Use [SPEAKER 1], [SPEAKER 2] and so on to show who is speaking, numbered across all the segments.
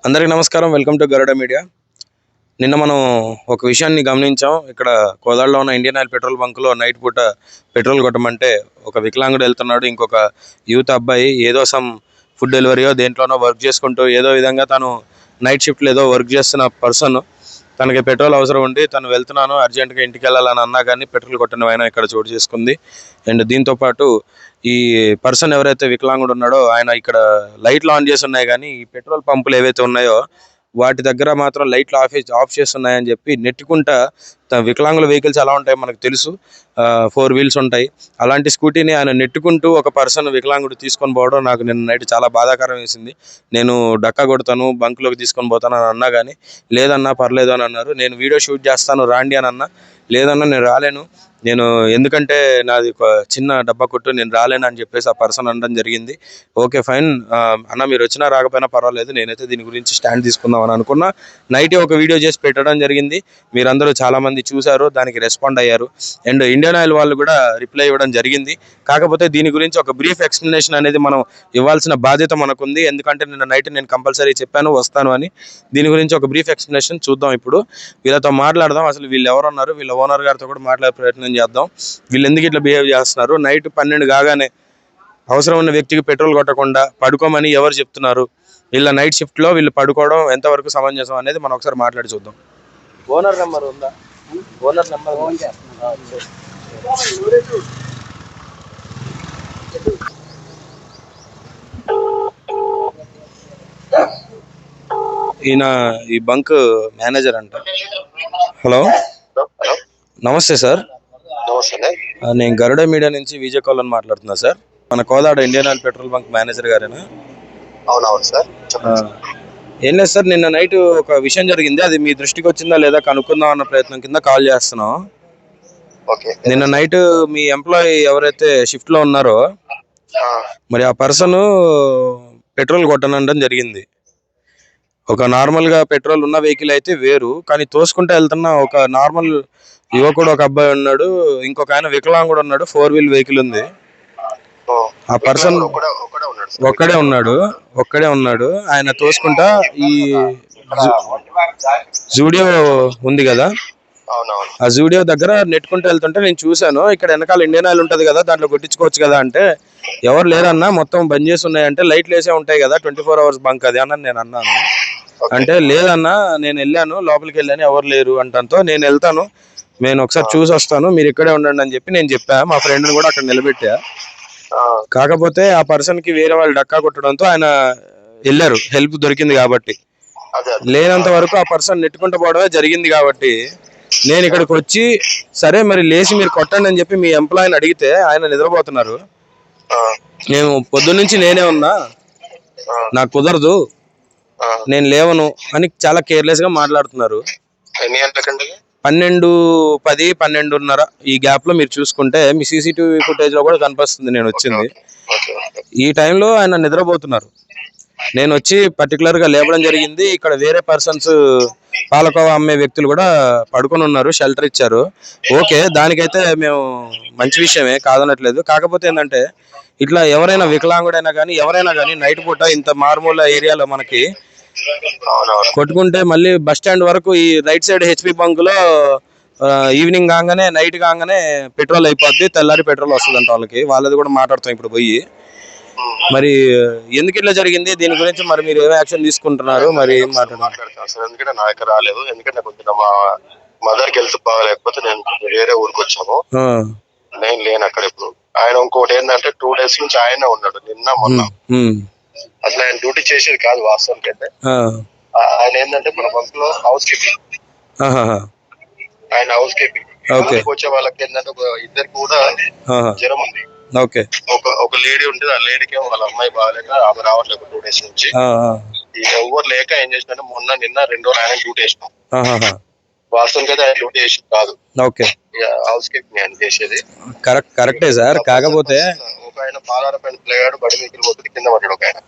[SPEAKER 1] అందరికీ నమస్కారం. Welcome to Garuda media. నిన్న మనం ఒక విషయాన్ని గమనించాం. ఇక్కడ కోదాడలో ఉన్న ఇండియన్ ఆయిల్ పెట్రోల్ బంక్లో నైట్ పూట పెట్రోల్ కొట్టమంటే ఒక వికలాంగుడు వెళ్తున్నాడు. ఇంకొక యూత్ అబ్బాయి ఏదో ఫుడ్ డెలివరీయో దేంట్లోనో వర్క్ చేసుకుంటూ ఏదో విధంగా తను నైట్ షిఫ్ట్లో ఏదో వర్క్ చేస్తున్న పర్సన్ తనకి పెట్రోల్ అవసరం ఉండి తను వెళ్తున్నాను అర్జెంటుగా ఇంటికి వెళ్ళాలని అన్నా కానీ పెట్రోల్ కొట్టిన ఆయన ఇక్కడ చోటు చేసుకుంది. అండ్ దీంతోపాటు ఈ పర్సన్ ఎవరైతే వికలాంగుడు ఉన్నాడో ఆయన ఇక్కడ లైట్లు ఆన్ చేసి ఉన్నాయి, కానీ ఈ పెట్రోల్ పంపులు ఏవైతే ఉన్నాయో వాటి దగ్గర మాత్రం లైట్లు ఆఫ్ చేస్తున్నాయని చెప్పి నెట్టుకుంటా వికలాంగుల వెహికల్స్ ఎలా ఉంటాయో మనకు తెలుసు. 4 వీల్స్ ఉంటాయి. అలాంటి స్కూటీని ఆయన నెట్టుకుంటూ ఒక పర్సన్ వికలాంగుడు తీసుకొని పోవడం నాకు నిన్న నైట్ చాలా బాధాకరం వేసింది. నేను డక్కా కొడతాను, బంక్లోకి తీసుకొని పోతాను అని అన్నా కానీ లేదన్నా పర్లేదు అని అన్నారు. నేను వీడియో షూట్ చేస్తాను రాండి అని అన్నా, లేదన్నా నేను రాలేను, నేను ఎందుకంటే నాది ఒక చిన్న డబ్బా కొట్టు, నేను రాలేను అని చెప్పేసి ఆ పర్సన్ అనడం జరిగింది. ఓకే ఫైన్ అన్న, మీరు వచ్చినా రాకపోయినా పర్వాలేదు, నేనైతే దీని గురించి స్టాండ్ తీసుకుందాం అని అనుకున్నా. నైట్ ఒక వీడియో చేసి పెట్టడం జరిగింది. మీరందరూ చాలామంది చూశారు, దానికి రెస్పాండ్ అయ్యారు. అండ్ ఇండియన్ ఆయిల్ వాళ్ళు కూడా రిప్లై ఇవ్వడం జరిగింది. కాకపోతే దీని గురించి ఒక బ్రీఫ్ ఎక్స్ప్లెనేషన్ అనేది మనం ఇవ్వాల్సిన బాధ్యత మనకుంది. ఎందుకంటే నిన్న నైట్ నేను కంపల్సరీ చెప్పాను వస్తాను అని. దీని గురించి ఒక బ్రీఫ్ ఎక్స్ప్లెనేషన్ చూద్దాం. ఇప్పుడు వీళ్ళతో మాట్లాడదాం. అసలు వీళ్ళు ఎవరున్నారు, వీళ్ళ ఓనర్ గారితో కూడా మాట్లాడే ప్రయత్నం చేద్దాం. వీళ్ళు ఎందుకు ఇట్లా బిహేవ్ చేస్తున్నారు, నైట్ 12 కాగానే అవసరం ఉన్న వ్యక్తికి పెట్రోల్ కొట్టకుండా పడుకోమని ఎవరు చెప్తున్నారు, వీళ్ళ నైట్ షిఫ్ట్లో వీళ్ళు పడుకోవడం ఎంతవరకు సమంజసం అనేది మనం ఒకసారి మాట్లాడి చూద్దాం. ఓనర్ నెంబర్ ఉందా? ఓనర్ నెంబర్ ఈయన ఈ బంక్ మేనేజర్ అంట. హలో, నమస్తే సార్. నేను గరుడ మీడియా నుంచి విజయ్ కోలన్ మాట్లాడుతున్నా సార్. మన Kodad Indian oil petrol bunk manager గారేనా?
[SPEAKER 2] అవునవును సార్.
[SPEAKER 1] ఏం లేదు సార్, నిన్న నైట్ ఒక విషయం జరిగింది, అది మీ దృష్టికి వచ్చిందా లేదా కనుక్కుందాం అన్న ప్రయత్నం కింద కాల్ చేస్తున్నాం. నిన్న నైట్ మీ ఎంప్లాయీ ఎవరైతే షిఫ్ట్ లో ఉన్నారో మరి ఆ పర్సన్ పెట్రోల్ కొట్టనడం జరిగింది. ఒక నార్మల్ గా పెట్రోల్ ఉన్న వెహికల్ అయితే వేరు, కానీ తోసుకుంటూ వెళ్తున్న ఒక నార్మల్ యువకుడు ఒక అబ్బాయి ఉన్నాడు, ఇంకొక ఆయన వికలాంగుడు ఉన్నాడు, 4 వీల్ వెహికల్ ఉంది. ఆ పర్సన్ ఒక్కడే ఉన్నాడు. ఆయన తోసుకుంటా ఈ జూడియో ఉంది కదా, ఆ జూడియో దగ్గర నెట్టుకుంటూ వెళ్తుంటే నేను చూశాను. ఇక్కడ వెనకాల ఇండియన్ ఆయిల్ ఉంటది కదా, దాంట్లో కొట్టించుకోవచ్చు కదా అంటే ఎవరు లేరన్నా, మొత్తం బంద్ చేసి ఉన్నాయంటే లైట్లు వేసే ఉంటాయి కదా, 24 అవర్స్ బంక్ అది అన్న నేను అన్నాను. అంటే లేదన్నా, నేను వెళ్ళాను, లోపలికి వెళ్ళాను, ఎవరు లేరు అంటంతో నేను వెళ్తాను, నేను ఒకసారి చూసి వస్తాను, మీరు ఇక్కడే ఉండండి అని చెప్పి నేను చెప్పా. మా ఫ్రెండ్ని కూడా అక్కడ నిలబెట్టా. కాకపోతే ఆ పర్సన్ కి వేరే వాళ్ళు డక్కా కొట్టడంతో ఆయన వెళ్ళారు, హెల్ప్ దొరికింది కాబట్టి. లేనంత వరకు ఆ పర్సన్ నెట్టుకుంటూ పోవడమే జరిగింది. కాబట్టి నేను ఇక్కడికి వచ్చి సరే మరి లేచి మీరు కొట్టండి అని చెప్పి మీ ఎంప్లాయీని అడిగితే ఆయన నిద్రపోతున్నారు. నేను పొద్దున్నుంచి నేనే ఉన్నా, నాకు కుదరదు, నేను లేవను అని చాలా కేర్లెస్ గా మాట్లాడుతున్నారు. 12:10, 12:30 ఈ గ్యాప్ లో మీరు చూసుకుంటే మీ సీసీటీవీ ఫుటేజ్ లో కూడా కనిపిస్తుంది నేను వచ్చింది. ఈ టైంలో ఆయన నిద్రపోతున్నారు. నేను వచ్చి పర్టికులర్ గా లేపడం జరిగింది. ఇక్కడ వేరే పర్సన్స్ పాలకోవా అమ్మే వ్యక్తులు కూడా పడుకొని ఉన్నారు, షెల్టర్ ఇచ్చారు. ఓకే, దానికైతే మేము మంచి విషయమే, కాదనట్లేదు. కాకపోతే ఏంటంటే ఇట్లా ఎవరైనా వికలాంగుడైనా కానీ ఎవరైనా కానీ నైట్ పూట ఇంత మారుమూల ఏరియాలో మనకి కొట్టుకుంటే మళ్ళీ బస్ స్టాండ్ వరకు ఈ రైట్ సైడ్ హెచ్పి బంక్ లో ఈవినింగ్ కాగానే నైట్ కాగానే పెట్రోల్ అయిపోద్ది, తెల్లారి పెట్రోల్ వస్తుందంట వాళ్ళది కూడా మాట్లాడుతాం ఇప్పుడు పోయి. మరి ఎందుకు ఇట్లా జరిగింది, దీని గురించి మరి మీరు ఏం యాక్షన్ తీసుకుంటున్నారు, మరి ఏం
[SPEAKER 2] మాట్లాడతాను? ఎందుకంటే నా దగ్గర రాలేదు, ఎందుకంటే కొంచెం మా మదర్కి హెల్త్ బాగాలేకపోతే నేను వేరే ఊరికి వచ్చాము, నేను లేను అక్కడ ఇప్పుడు. ఆయన ఇంకోటి ఏంటంటే 2 days నుంచి ఆయన ఉన్నాడు, నిన్న మొన్న. అసలు ఆయన డ్యూటీ చేసేది కాదు వాస్తవానికి అయితే. ఆయన ఏంటంటే మన బంక్ లో హౌస్ కీపింగ్, ఆయన హౌస్ కీపింగ్. వచ్చే వాళ్ళకి ఏంటంటే ఇద్దరికి కూడా జ్వరం ఉంది. ఒక లేడీ ఉంటుంది, ఆ లేడీకి వాళ్ళ అమ్మాయి బాగాలేక ఆమె రావట్లేదు 2 days నుంచి. ఎవరు లేక ఏం చేసినట్టు మొన్న నిన్న 2 రోజులు ఆయన డ్యూటీ వేసినాం. వాస్తవానికి అయితే ఆయన డ్యూటీ చేసి కాదు, హౌస్ కీపింగ్ ఆయన చేసేది.
[SPEAKER 1] కరెక్టే సార్. కాకపోతే
[SPEAKER 2] ఒక ఆయన పాలారపైన ప్లేయాడు, బడి మీదకి పోతుంది, కింద పడ్డాడు ఒక ఆయన.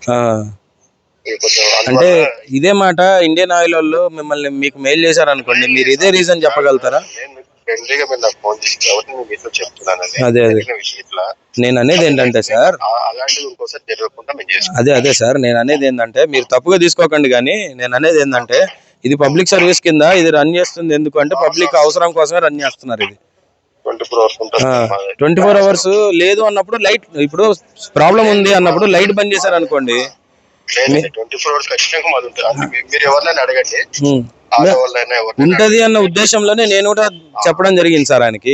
[SPEAKER 1] అంటే ఇదే మాట ఇండియన్ ఆయిల్ వాళ్ళు మిమ్మల్ని మీకు మెయిల్ చేశారు అనుకోండి, మీరు ఇదే రీజన్ చెప్పగలుగుతారా?
[SPEAKER 2] ఫ్రెండ్లీగా మీరు నాకు ఫోన్ చేసి కాబట్టి నేను మీతో చెప్తున్నానండి.
[SPEAKER 1] అదే
[SPEAKER 2] విషయం ఇట్లా
[SPEAKER 1] నేను అనేది ఏంటంటే సార్,
[SPEAKER 2] అలాంటివి ఇంకోసారి జరగకుండా మేము చేస్తాం.
[SPEAKER 1] అదే సార్ నేను అనేది ఏంటంటే, మీరు తప్పుగా తీసుకోకండి, కానీ నేను అనేది ఏంటంటే ఇది పబ్లిక్ సర్వీస్ కింద ఇది రన్ చేస్తుంది. ఎందుకు అంటే పబ్లిక్ అవసరం కోసమే రన్ చేస్తున్నారు. ఇది
[SPEAKER 2] 24 hours ఉంటుంది.
[SPEAKER 1] 24 hours లేదు అన్నప్పుడు లైట్, ఇప్పుడు ప్రాబ్లం ఉంది అన్నప్పుడు లైట్ బంద్ చేశారు అనుకోండి,
[SPEAKER 2] 24 hours ఖచ్చితంగా మాది ఉంటుంది. మీరు ఎవరినైనా అడగండి,
[SPEAKER 1] ఉంటది అన్న ఉద్దేశంలోనే నేను కూడా చెప్పడం జరిగింది సార్ ఆయనకి.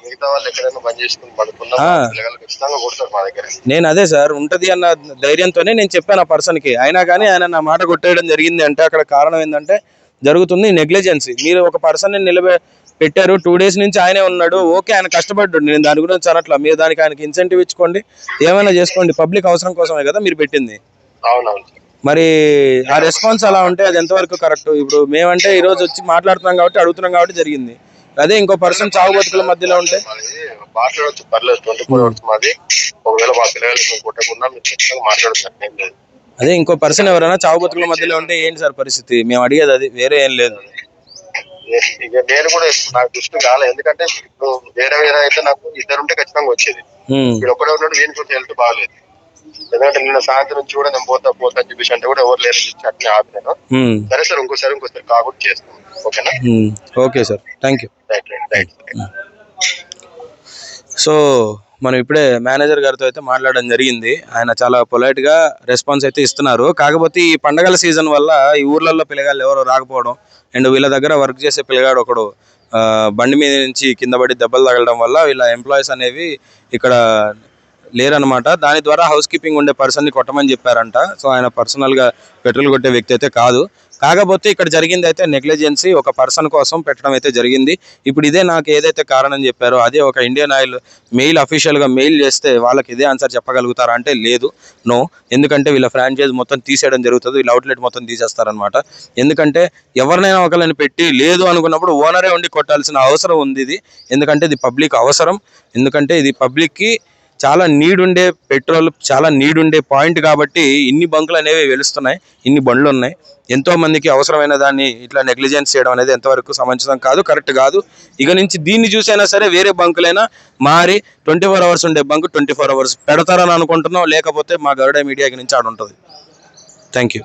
[SPEAKER 2] మిగతా వాళ్ళు ఎక్కడైనా బంద్ చేసుకుని పడుకున్నా ఖచ్చితంగా కొడతారు మా దగ్గర.
[SPEAKER 1] నేను అదే సార్, ఉంటది అన్న ధైర్యంతోనే నేను చెప్పాను ఆ పర్సన్ కి. అయినా కానీ ఆయన నా మాట కొట్టేయడం జరిగింది. అంటే అక్కడ కారణం ఏంటంటే జరుగుతుంది నెగ్లిజెన్సీ. మీరు ఒక పర్సన్ పెట్టారు, 2 days నుంచి ఆయనే ఉన్నాడు, ఓకే ఆయన కష్టపడ్డాడు, నేను దాని గురించి అనట్లా. మీరు దానికి ఆయనకి ఇన్సెంటివ్ ఇచ్చుకోండి, ఏమైనా చేసుకోండి, పబ్లిక్ అవసరం కోసమే కదా మీరు పెట్టింది.
[SPEAKER 2] అవునవును.
[SPEAKER 1] మరి ఆ రెస్పాన్స్ అలా ఉంటే అది ఎంతవరకు కరెక్ట్? ఇప్పుడు మేమంటే ఈ రోజు వచ్చి మాట్లాడుతున్నాం కాబట్టి, అడుగుతున్నాం కాబట్టి జరిగింది. అదే ఇంకో పర్సన్ చావు బతుకుల మధ్యలో ఉంటే
[SPEAKER 2] మాట్లాడచ్చు, పర్లేదు. 24 hours మాది. ఒకవేళ మా పిల్లలు కొట్టకుండా మీరు ఖచ్చితంగా మాట్లాడుతున్నారు.
[SPEAKER 1] అదే ఇంకో పర్సన్ ఎవరైనా చావు బతుకుల మధ్యలో ఉంటే ఏంటి సార్ పరిస్థితి? మేము అడిగేది అది, వేరే ఏం లేదు.
[SPEAKER 2] ఇక నేను కూడా నాకు దృష్టి కాలేదు, ఎందుకంటే ఇప్పుడు వేరే అయితే నాకు ఇద్దరుంటే ఖచ్చితంగా వచ్చేది. ఇప్పుడు ఒకడే ఉన్నాడు, వీని కొంచెం హెల్త్ బాగాలేదు. ఎందుకంటే నిన్న సాయంత్రం నుంచి కూడా నేను పోతా అని చెప్పేసి అంటే కూడా ఎవరు లేరు అట్నే ఆపినాను. సరే సార్, ఇంకోసారి కాబట్టి చేస్తాను. ఓకేనా?
[SPEAKER 1] Okay sir, thank you. So మనం ఇప్పుడే మేనేజర్ గారితో అయితే మాట్లాడడం జరిగింది. ఆయన చాలా పొలైట్ గా రెస్పాన్స్ అయితే ఇస్తున్నారు. కాకపోతే ఈ పండగల సీజన్ వల్ల ఈ ఊర్లలో పిల్లగాళ్ళు ఎవరు రాకపోవడం, అండ్ వీళ్ళ దగ్గర వర్క్ చేసే పిల్లగాడు ఒకడు బండి మీద నుంచి కింద పడి దెబ్బలు తగలడం వల్ల వీళ్ళ ఎంప్లాయీస్ అనేవి ఇక్కడ లేరనమాట. దాని ద్వారా హౌస్ కీపింగ్ ఉండే పర్సన్ని కొట్టమని చెప్పారంట. సో ఆయన పర్సనల్గా పెట్రోల్ కొట్టే వ్యక్తి అయితే కాదు. కాకపోతే ఇక్కడ జరిగింది అయితే నెగ్లిజెన్సీ, ఒక పర్సన్ కోసం పెట్టడం అయితే జరిగింది. ఇప్పుడు ఇదే నాకు ఏదైతే కారణం చెప్పారో అదే ఒక ఇండియన్ ఆయిల్ మెయిల్ అఫీషియల్గా మెయిల్ చేస్తే వాళ్ళకి ఇదే ఆన్సర్ చెప్పగలుగుతారా అంటే లేదు, నో. ఎందుకంటే వీళ్ళ ఫ్రాంచైజ్ మొత్తం తీసేయడం జరుగుతుంది, వీళ్ళ అవుట్లెట్ మొత్తం తీసేస్తారనమాట. ఎందుకంటే ఎవరినైనా ఒకరిని పెట్టి లేదు అనుకున్నప్పుడు ఓనరే ఉండి కొట్టాల్సిన అవసరం ఉంది ఇది. ఎందుకంటే ఇది పబ్లిక్ అవసరం, ఎందుకంటే ఇది పబ్లిక్కి చాలా నీడ్ ఉండే పెట్రోల్, చాలా నీడ్ ఉండే పాయింట్ కాబట్టి ఇన్ని బంకులు అనేవి వెలుస్తున్నాయి, ఇన్ని బండ్లు ఉన్నాయి. ఎంతో మందికి అవసరమైన దాన్ని ఇట్లా నెగ్లిజెన్స్ చేయడం అనేది ఎంతవరకు సమంజసం కాదు, కరెక్ట్ కాదు. ఇక నుంచి దీన్ని చూసైనా సరే వేరే బంకులైనా మారి 24 hours ఉండే బంకు 24 hours పెడతారని అనుకుంటున్నాం. లేకపోతే మా గరుడ మీడియాకి నుంచి ఆడ ఉంటుంది. Thank you.